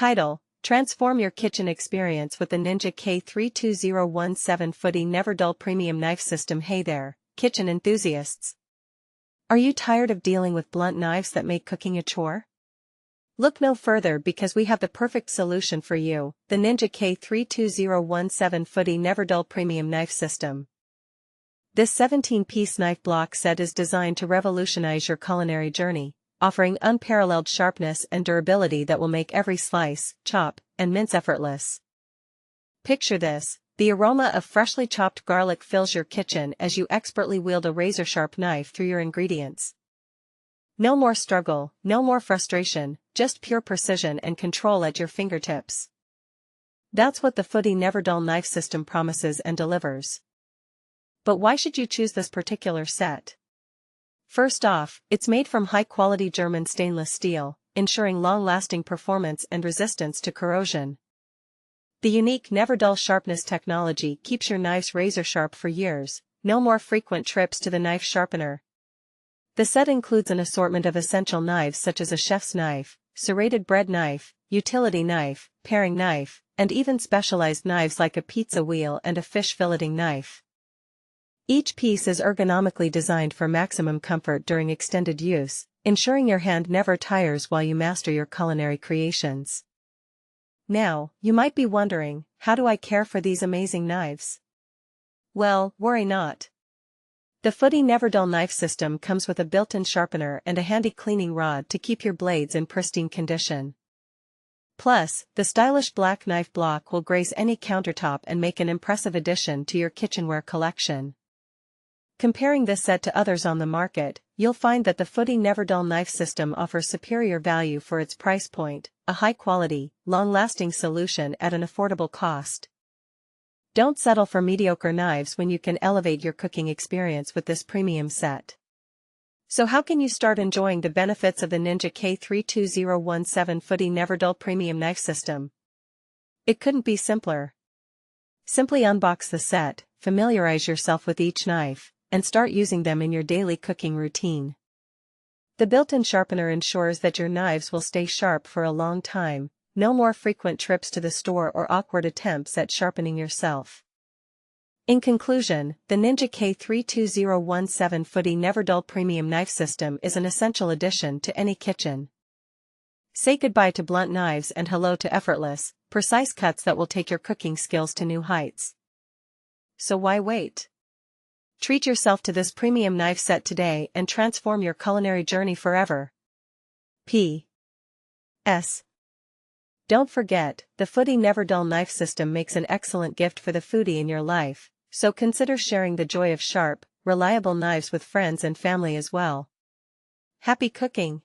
Title: Transform your kitchen experience with the Ninja K32017 Foodi NeverDull Premium Knife System. Hey there, kitchen enthusiasts! Are you tired of dealing with blunt knives that make cooking a chore? Look no further, because we have the perfect solution for you, the Ninja K32017 Foodi NeverDull Premium Knife System. This 17-piece knife block set is designed to revolutionize your culinary journey, offering unparalleled sharpness and durability that will make every slice, chop, and mince effortless. Picture this: the aroma of freshly chopped garlic fills your kitchen as you expertly wield a razor-sharp knife through your ingredients. No more struggle, no more frustration, just pure precision and control at your fingertips. That's what the Foodi NeverDull Knife System promises and delivers. But why should you choose this particular set? First off, it's made from high-quality German stainless steel, ensuring long-lasting performance and resistance to corrosion. The unique NeverDull sharpness technology keeps your knives razor-sharp for years, no more frequent trips to the knife sharpener. The set includes an assortment of essential knives such as a chef's knife, serrated bread knife, utility knife, paring knife, and even specialized knives like a pizza wheel and a fish filleting knife. Each piece is ergonomically designed for maximum comfort during extended use, ensuring your hand never tires while you master your culinary creations. Now, you might be wondering, how do I care for these amazing knives? Well, worry not. The Foodi NeverDull Knife System comes with a built-in sharpener and a handy cleaning rod to keep your blades in pristine condition. Plus, the stylish black knife block will grace any countertop and make an impressive addition to your kitchenware collection. Comparing this set to others on the market, you'll find that the Foodi NeverDull Knife System offers superior value for its price point, a high-quality, long-lasting solution at an affordable cost. Don't settle for mediocre knives when you can elevate your cooking experience with this premium set. So how can you start enjoying the benefits of the Ninja K32017 Foodi NeverDull Premium Knife System? It couldn't be simpler. Simply unbox the set, familiarize yourself with each knife, and start using them in your daily cooking routine. The built-in sharpener ensures that your knives will stay sharp for a long time. No more frequent trips to the store or awkward attempts at sharpening yourself. In conclusion, the Ninja K32017 Foodi NeverDull Premium Knife System is an essential addition to any kitchen. Say goodbye to blunt knives and hello to effortless, precise cuts that will take your cooking skills to new heights. So why wait? Treat yourself to this premium knife set today and transform your culinary journey forever. P.S. Don't forget, the Foodi NeverDull Knife System makes an excellent gift for the foodie in your life, so consider sharing the joy of sharp, reliable knives with friends and family as well. Happy cooking!